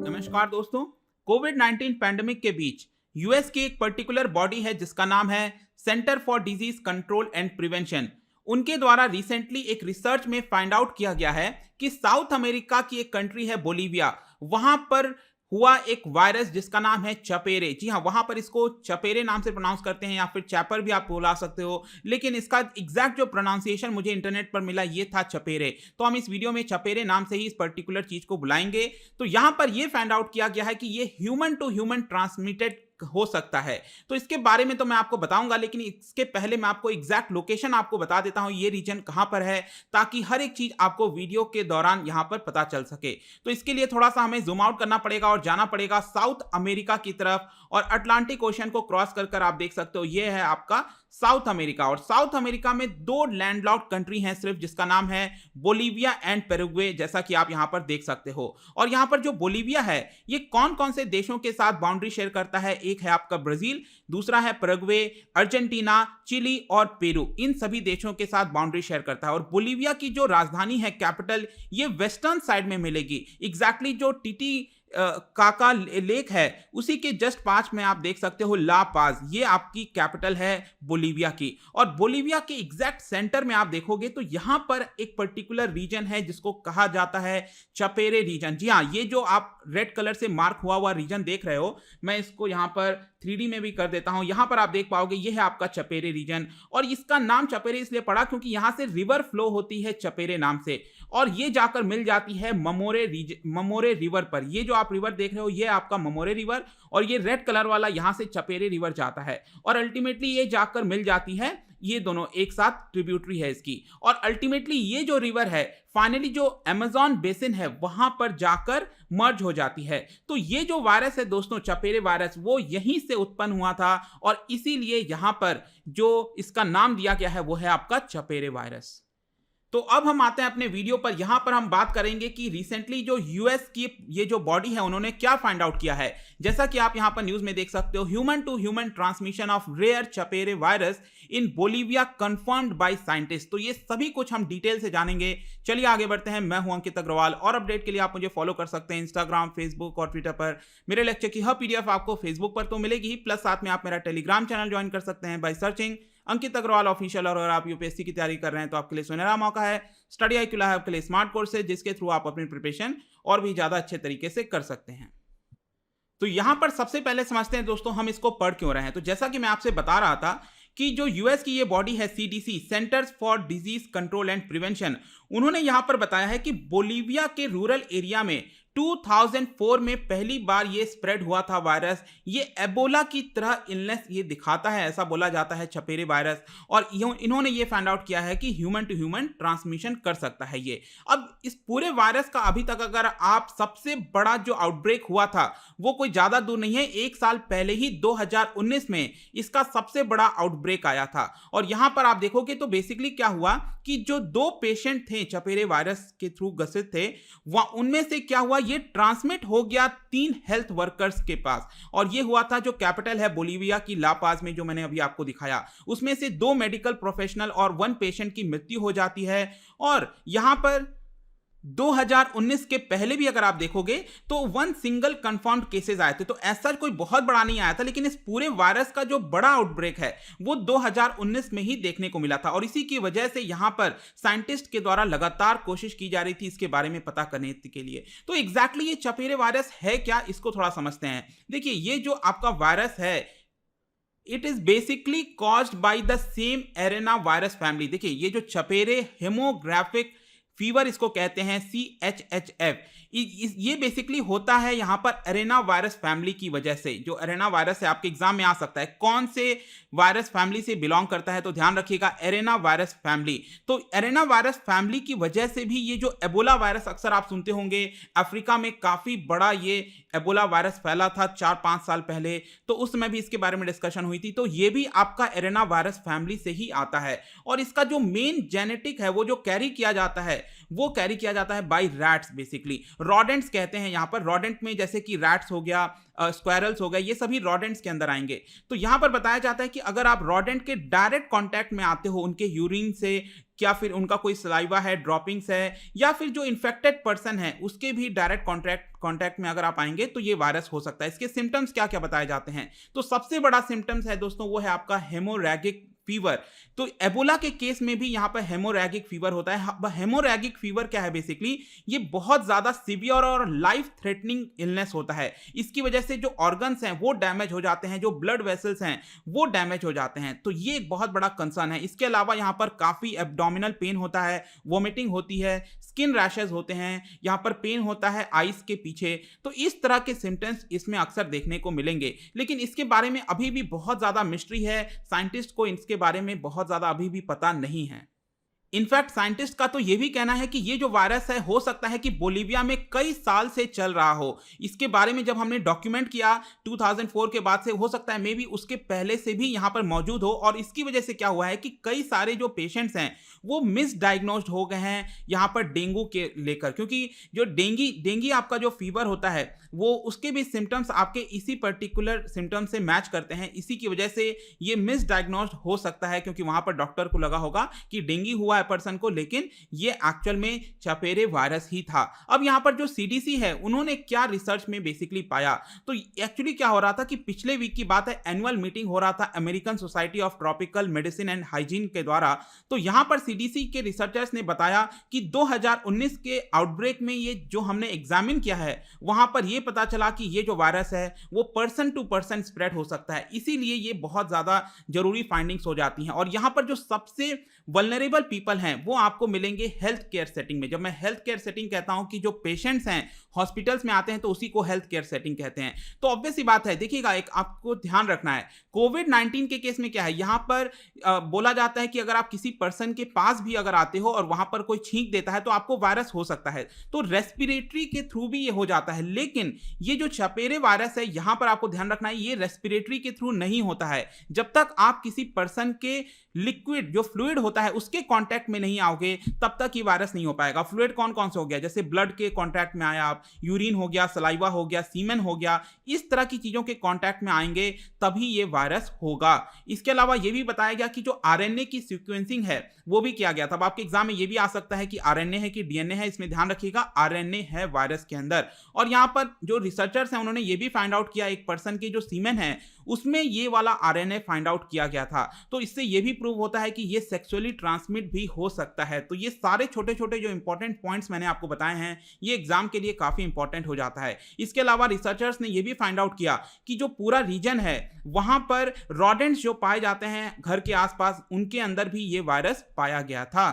नमस्कार दोस्तों। Covid 19 pandemic के बीच यूएस की एक पर्टिकुलर बॉडी है जिसका नाम है centre for disease control and prevention. उनके द्वारा रिसेंटली एक रिसर्च में फाइंड आउट किया गया है कि साउथ अमेरिका की एक कंट्री है बोलीविया, वहां पर हुआ एक वायरस जिसका नाम है चपेरे। जी हाँ, वहां पर इसको चपेरे नाम से प्रोनाउंस करते हैं या फिर चैपर भी आप बुला सकते हो, लेकिन इसका एग्जैक्ट जो प्रोनाउंसिएशन मुझे इंटरनेट पर मिला ये था चपेरे। तो हम इस वीडियो में चपेरे नाम से ही इस पर्टिकुलर चीज को बुलाएंगे। तो यहां पर यह फाइंड आउट किया गया है कि ये ह्यूमन टू ह्यूमन ट्रांसमिटेड हो सकता है। तो इसके बारे में तो मैं आपको बताऊंगा, लेकिन इसके पहले मैं आपको एग्जैक्ट लोकेशन आपको बता देता हूं, ये रीजन कहां पर है, ताकि हर एक चीज आपको वीडियो के दौरान यहां पर पता चल सके। तो इसके लिए थोड़ा सा हमें जूम आउट करना पड़ेगा और जाना पड़ेगा साउथ अमेरिका की तरफ, और अटलांटिक ओशन को क्रॉस कर आप देख सकते हो ये है आपका साउथ अमेरिका। और साउथ अमेरिका में दो लैंडलॉक्ड कंट्री हैं सिर्फ, जिसका नाम है बोलीविया एंड पेरुग्वे, जैसा कि आप यहां पर देख सकते हो। और यहां पर जो बोलीविया है ये कौन कौन से देशों के साथ बाउंड्री शेयर करता है, एक है आपका ब्राजील, दूसरा है पेरुग्वे, अर्जेंटीना, चिली और पेरू, इन सभी देशों के साथ बाउंड्री शेयर करता है। और बोलीविया की जो राजधानी है, कैपिटल, ये वेस्टर्न साइड में मिलेगी। एग्जैक्टली जो टीटी काका लेक है उसी के जस्ट पास में आप देख सकते हो ला पाज, ये आपकी कैपिटल है बोलीविया की। और बोलीविया के एग्जैक्ट सेंटर में आप देखोगे तो यहां पर एक पर्टिकुलर रीजन है जिसको कहा जाता है चपेरे रीजन। जी हाँ, ये जो आप रेड कलर से मार्क हुआ रीजन देख रहे हो, मैं इसको यहां पर 3D में भी कर देता हूं। यहां पर आप देख पाओगे ये है आपका चपेरे रीजन, और इसका नाम चपेरे इसलिए पड़ा क्योंकि यहां से रिवर फ्लो होती है चपेरे नाम से, और ये जाकर मिल जाती है ममोरे रिवर पर। ये जो आप रिवर देख रहे हो ये आपका ममोरे रिवर, और ये रेड कलर वाला यहां से चपेरे रिवर जाता है, और अल्टीमेटली ये जाकर मिल जाती है, ये दोनों एक साथ ट्रिब्यूटरी है इसकी। और अल्टीमेटली ये जो रिवर है फाइनली जो अमेज़न बेसिन है वहां पर जाकर मर्ज हो जाती है। तो ये जो वायरस है दोस्तों, चपेरे वायरस, वो यहीं से उत्पन्न हुआ था, और इसीलिए यहां पर जो इसका नाम दिया गया है वो है आपका चपेरे वायरस। तो अब हम आते हैं अपने वीडियो पर। यहां पर हम बात करेंगे कि रिसेंटली जो यूएस की ये जो बॉडी है उन्होंने क्या फाइंड आउट किया है। जैसा कि आप यहां पर न्यूज में देख सकते हो, human to human transmission of rare Chapare virus in Bolivia confirmed by scientist. तो ये सभी कुछ हम डिटेल से जानेंगे। चलिए आगे बढ़ते हैं। मैं हूं अंकित अग्रवाल, और अपडेट के लिए आप मुझे फॉलो कर सकते हैं इंस्टाग्राम, फेसबुक और ट्विटर पर। मेरे लेक्चर की हर पीडीएफ आपको फेसबुक पर तो मिलेगी, प्लस साथ में आप मेरा टेलीग्राम चैनल ज्वाइन कर सकते हैं by searching Ankit Agarwal official. और अगर आप यूपीएससी की तैयारी कर रहे हैं तो आपके लिए सुनहरा मौका है। स्टडी IQ लैब आपके लिए स्मार्ट कोर्स है जिसके थ्रू आप अपनी प्रिपरेशन और भी ज्यादा अच्छे तरीके से कर सकते हैं। तो यहां पर सबसे पहले समझते हैं दोस्तों हम इसको पढ़ क्यों रहे हैं। तो जैसा कि मैं आपसे बता रहा था कि जो यूएस की ये बॉडी है CDC, centres for disease control and prevention, उन्होंने यहां पर बताया है कि बोलीविया के रूरल एरिया में 2004 में पहली बार ये स्प्रेड हुआ था वायरस। ये एबोला की तरह इलनेस ये दिखाता है, ऐसा बोला जाता है चपेरे वायरस। और इन्होंने ये फाइंड आउट किया है कि ह्यूमन टू ह्यूमन ट्रांसमिशन कर सकता है ये। अब इस पूरे वायरस का अभी तक अगर आप सबसे बड़ा जो आउटब्रेक हुआ था वो कोई ज्यादा दूर नहीं है, एक साल पहले ही 2019 में इसका सबसे बड़ा आउटब्रेक आया था। और यहां पर आप देखोगे तो बेसिकली क्या हुआ कि जो 2 पेशेंट थे चपेरे वायरस के थ्रू ग्रसित थे, उनमें से क्या हुआ, ये ट्रांसमिट हो गया 3 हेल्थ वर्कर्स के पास। और ये हुआ था जो कैपिटल है बोलीविया की ला पाज में, जो मैंने अभी आपको दिखाया। उसमें से 2 मेडिकल प्रोफेशनल और 1 पेशेंट की मृत्यु हो जाती है। और यहां पर 2019 के पहले भी अगर आप देखोगे तो 1 सिंगल कंफर्म्ड केसेस आए थे। तो ऐसा कोई बहुत बड़ा नहीं आया था, लेकिन इस पूरे वायरस का जो बड़ा आउटब्रेक है वो 2019 में ही देखने को मिला था। और इसी की वजह से यहां पर साइंटिस्ट के द्वारा लगातार कोशिश की जा रही थी इसके बारे में पता करने के लिए। तो एग्जैक्टली ये चपेरे वायरस है क्या, इसको थोड़ा समझते हैं। देखिए, ये जो आपका वायरस है it is basically caused by the same arena virus family. देखिए, ये जो चपेरे हेमोग्राफिक फीवर इसको कहते हैं, CHHF, ये बेसिकली होता है यहां पर एरेना वायरस फैमिली की वजह से। जो एरेना वायरस है आपके एग्जाम में आ सकता है, कौन से वायरस फैमिली से बिलोंग करता है, तो ध्यान रखिएगा एरेना वायरस फैमिली। तो एरेना वायरस फैमिली की वजह से भी ये जो एबोला वायरस अक्सर आप सुनते होंगे, अफ्रीका में काफी बड़ा ये एबोला वायरस फैला था 4-5 साल पहले, तो उस समय भी इसके बारे में डिस्कशन हुई थी। तो ये भी आपका एरेना वायरस फैमिली से ही आता है। और इसका जो मेन जेनेटिक है वो जो कैरी किया जाता है वो कैरी किया जाता है बाय रैट्स, बेसिकली रॉडेंट्स कहते हैं यहाँ पर। रॉडेंट में जैसे कि रैट्स हो गया, स्क्वायरल्स हो गए, ये सभी रॉडेंट्स के अंदर आएंगे। तो यहाँ पर बताया जाता है कि अगर आप रॉडेंट के डायरेक्ट कांटेक्ट में आते हो, उनके यूरिन से, या फिर उनका कोई सलाइवा है, ड्रॉपिंग्स है, या फिर जो इन्फेक्टेड पर्सन है उसके भी डायरेक्ट कांटेक्ट में अगर आप आएंगे तो ये वायरस हो सकता है। इसके सिम्टम्स क्या क्या बताए जाते हैं? तो सबसे बड़ा सिम्टम्स है दोस्तों वो है आपका हेमोरैगिक फीवर। तो एबोला के केस में भी यहां पर हेमोरैगिक फीवर होता है। हेमोरैगिक फीवर क्या है? बेसिकली ये बहुत ज्यादा सीवियर और लाइफ थ्रेटनिंग इलनेस होता है। इसकी वजह से जो ऑर्गन्स हैं वो डैमेज हो जाते हैं, जो ब्लड वेसल्स हैं वो डैमेज हो जाते हैं। तो ये एक बहुत बड़ा कंसर्न है। इसके अलावा यहां पर काफी एब्डोमिनल पेन होता है, वोमिटिंग होती है, स्किन रैशेस होते हैं, यहां पर पेन होता है आईज के पीछे। तो इस तरह के सिम्टम्स इसमें अक्सर देखने को मिलेंगे, लेकिन इसके बारे में अभी भी बहुत ज्यादा मिस्ट्री है। साइंटिस्ट को इसके बारे में बहुत ज्यादा अभी भी पता नहीं है। इनफैक्ट साइंटिस्ट का तो यह भी कहना है कि ये जो वायरस है हो सकता है कि बोलीविया में कई साल से चल रहा हो। इसके बारे में जब हमने डॉक्यूमेंट किया 2004 के बाद से, हो सकता है मे बी उसके पहले से भी यहां पर मौजूद हो। और इसकी वजह से क्या हुआ है कि कई सारे जो पेशेंट्स हैं वो मिसडायग्नोस्ड हो गए हैं यहां पर डेंगू के लेकर, क्योंकि जो डेंगी आपका जो फीवर होता है वो उसके भी सिम्टम्स आपके इसी पर्टिकुलर सिम्टम से मैच करते हैं। इसी की वजह से ये मिसडायग्नोस्ड हो सकता है, क्योंकि वहां पर डॉक्टर को लगा होगा कि डेंगू हुआ है पर्सन को, लेकिन ये एक्चुअल में चपेरे वायरस ही था। अब यहां पर जो सीडीसी है उन्होंने क्या रिसर्च में बेसिकली पाया, तो एक्चुअली क्या हो रहा था कि पिछले वीक की बात है, एनुअल मीटिंग हो रहा था American society of tropical medicine and hygiene के द्वारा। तो यहां पर सीडीसी के रिसर्चर्स ने बताया कि 2019 के आउटब्रेक में ये जो हमने एग्जामिन किया है वहां पर ये पता चला कि ये जो वायरस है वो पर्सन टू पर्सन स्प्रेड हो सकता है। इसीलिए ये बहुत ज्यादा जरूरी फाइंडिंग्स हो जाती हैं। और यहां पर जो सबसे वल्नरेबल पीपल हैं वो आपको मिलेंगे हेल्थ केयर सेटिंग में। जब मैं हेल्थ केयर सेटिंग कहता हूं कि जो पेशेंट्स हैं हॉस्पिटल्स में आते हैं तो उसी को हेल्थ केयर सेटिंग कहते हैं। तो ऑब्वियस सी बात है, देखिएगा एक आपको ध्यान रखना है, कोविड-19 के केस में क्या है, यहां पर बोला जाता है कि अगर आप किसी पर्सन के पास भी अगर आते हो और वहां पर कोई छींक देता है तो आपको वायरस हो सकता है। तो रेस्पिरेटरी के थ्रू भी ये हो जाता है, लेकिन ये जो चपेरे वायरस है यहां पर आपको ध्यान रखना है ये रेस्पिरेटरी के थ्रू नहीं होता है। जब तक आप किसी पर्सन के लिक्विड जो फ्लूइड होता है उसके कांटेक्ट में नहीं आओगे तब तक ये वायरस नहीं हो पाएगा। फ्लूइड कौन कौन से हो गया, जैसे ब्लड के कांटेक्ट में आया आप, यूरिन हो गया, सलाइवा हो गया, सीमेन हो गया, इस तरह की चीजों के कांटेक्ट में आएंगे तभी ये वायरस होगा। इसके अलावा ये भी बताया गया कि जो आरएनए की सीक्वेंसिंग है वो भी किया गया था। अब आपके एग्जाम में ये भी आ सकता है कि आरएनए है कि डीएनए है, इसमें ध्यान रखिएगा आरएनए है वायरस के अंदर। और यहां पर जो रिसर्चर्स हैं उन्होंने ये भी फाइंड आउट किया एक पर्सन की जो सीमेन है उसमें ये वाला आरएनए फाइंड आउट किया गया था। तो इससे ये भी प्रूव होता है कि ये सेक्सुअली ट्रांसमिट भी हो सकता है। तो ये सारे छोटे छोटे जो इंपॉर्टेंट पॉइंट्स मैंने आपको बताए हैं ये एग्जाम के लिए काफी इंपॉर्टेंट हो जाता है। इसके अलावा रिसर्चर्स ने ये भी फाइंड आउट किया कि जो पूरा रीजन है वहां पर रॉडेंट्स जो पाए जाते हैं घर के आसपास उनके अंदर भी ये वायरस पाया गया था।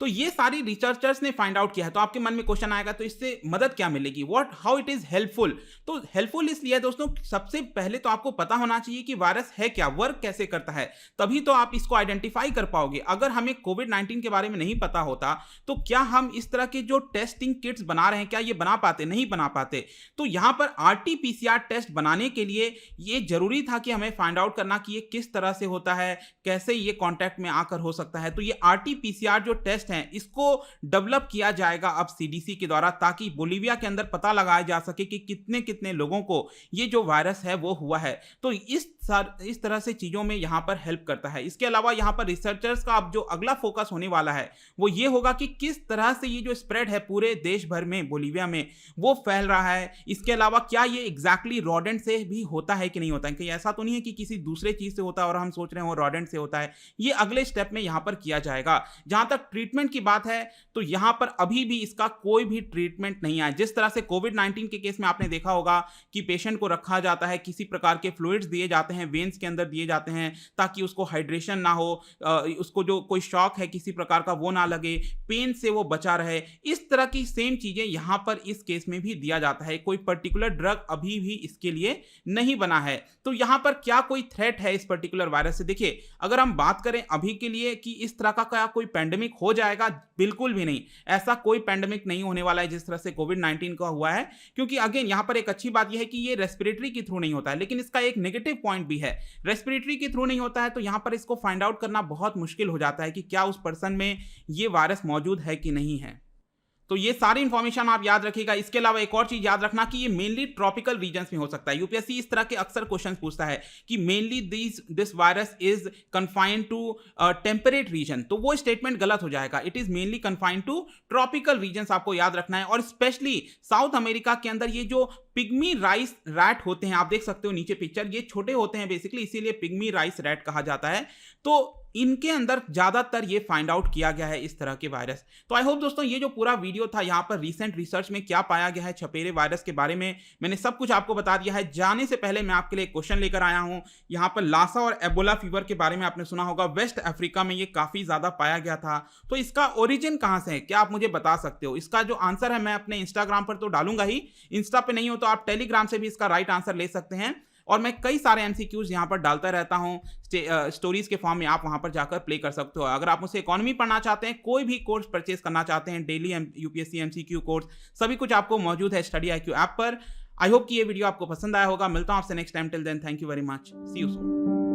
तो ये सारी रिसर्चर्स ने फाइंड आउट किया है। तो आपके मन में क्वेश्चन आएगा तो इससे मदद क्या मिलेगी, what how it is helpful. तो हेल्पफुल इसलिए दोस्तों, सबसे पहले तो आपको पता होना चाहिए कि वायरस है क्या, वर्क कैसे करता है, तभी तो आप इसको आइडेंटिफाई कर पाओगे। अगर हमें कोविड-19 के बारे में नहीं पता होता तो क्या हम इस तरह के जो टेस्टिंग किट्स बना रहे हैं क्या ये बना पाते, नहीं बना पाते। तो यहां पर आरटी-पीसीआर टेस्ट बनाने के लिए ये जरूरी था कि हमें फाइंड आउट करना कि ये किस तरह से होता है, कैसे ये कॉन्टैक्ट में आकर हो सकता है। तो ये आरटी-पीसीआर जो टेस्ट हैं इसको डेवलप किया जाएगा अब सीडीसी के द्वारा, ताकि बोलीविया के अंदर पता लगाया जा सके कि कितने कितने लोगों को ये जो वायरस है वो हुआ है। तो इस तरह से चीजों में यहां पर हेल्प करता है। इसके अलावा यहां पर रिसर्चर्स का अब जो अगला फोकस होने वाला है वो ये होगा कि किस तरह से ये जो स्प्रेड है पूरे देश भर में बोलीविया में वो फैल रहा है। इसके अलावा क्या ये एग्जैक्टली रॉडेंट से भी होता है कि नहीं होता है, कहीं ऐसा तो नहीं है कि किसी दूसरे चीज से होता है और हम सोच रहे हैं वो रॉडेंट से होता है। ये अगले स्टेप में यहां पर किया जाएगा। जहां तक ट्रीटमेंट की बात है तो यहां पर अभी भी इसका कोई भी ट्रीटमेंट नहीं है। जिस तरह से कोविड-19 के केस में आपने देखा होगा कि पेशेंट को रखा जाता है, किसी प्रकार के फ्लूइड्स दिए जाते हैं, वेन्स के अंदर दिए जाते हैं ताकि उसको हाइड्रेशन ना हो, उसको जो कोई शॉक है किसी प्रकार का वो ना लगे, पेन से वो बचा रहे। इस तरह की सेम चीजें यहां पर इस केस में भी दिया जाता है। कोई पर्टिकुलर ड्रग अभी भी इसके लिए नहीं बना है। तो यहां पर क्या कोई थ्रेट है इस पर्टिकुलर वायरस से? देखिए, अगर हम बात करें अभी के लिए कि इस तरह का क्या कोई पैंडेमिक हो जाएगा, बिल्कुल भी नहीं। ऐसा कोई पैंडेमिक नहीं होने वाला है जिस तरह से कोविड-19 का हुआ है, क्योंकि अगेन यहाँ पर एक अच्छी बात यह है कि ये रेस्पिरेटरी के थ्रू नहीं होता है, लेकिन इसका एक नेगेटिव पॉइंट भी है। रेस्पिरेटरी के थ्रू नहीं होता है तो यहाँ पर इसको फाइंड आउट करना बहुत मुश्किल हो जाता है कि क्या उस पर्सन में ये वायरस मौजूद है कि नहीं है। तो ये सारी इंफॉर्मेशन आप याद रखिएगा। इसके अलावा एक और चीज याद रखना कि ये मेनली ट्रॉपिकल रीजन्स में हो सकता है। यूपीएससी इस तरह के अक्सर क्वेश्चन पूछता है कि mainly this virus is confined to temperate region, तो वो स्टेटमेंट गलत हो जाएगा। It is mainly confined to tropical regions, आपको याद रखना है। और स्पेशली साउथ अमेरिका के अंदर ये जो पिग्मी राइस रैट होते हैं, आप देख सकते हो नीचे पिक्चर, ये छोटे होते हैं बेसिकली, इसीलिए पिग्मी राइस रैट कहा जाता है। तो इनके अंदर ज्यादातर ये फाइंड आउट किया गया है इस तरह के वायरस। तो आई होप दोस्तों ये जो पूरा वीडियो था, यहाँ पर रिसेंट रिसर्च में क्या पाया गया है छपेरे वायरस के बारे में, मैंने सब कुछ आपको बता दिया है। जाने से पहले मैं आपके लिए एक क्वेश्चन लेकर आया हूं। यहाँ पर लासा और एबोला फीवर के बारे में आपने सुना होगा, वेस्ट अफ्रीका में ये काफी ज्यादा पाया गया था। तो इसका ओरिजिन कहां से है, क्या आप मुझे बता सकते हो? इसका जो आंसर है मैं अपने इंस्टाग्राम पर तो डालूंगा ही, इंस्टा पे नहीं हो तो आप टेलीग्राम से भी इसका राइट आंसर ले सकते हैं। और मैं कई सारे एमसीक्यूज यहाँ पर डालता रहता हूँ स्टोरीज के फॉर्म में, आप वहाँ पर जाकर प्ले कर सकते हो। अगर आप मुझसे इकोनॉमी पढ़ना चाहते हैं, कोई भी कोर्स परचेज करना चाहते हैं, डेली यूपीएससी एमसीक्यू कोर्स, सभी कुछ आपको मौजूद है स्टडी IQ ऐप पर। आई होप कि ये वीडियो आपको पसंद आया होगा। मिलता हूँ आपसे next time. Till then, thank you very much, see you soon.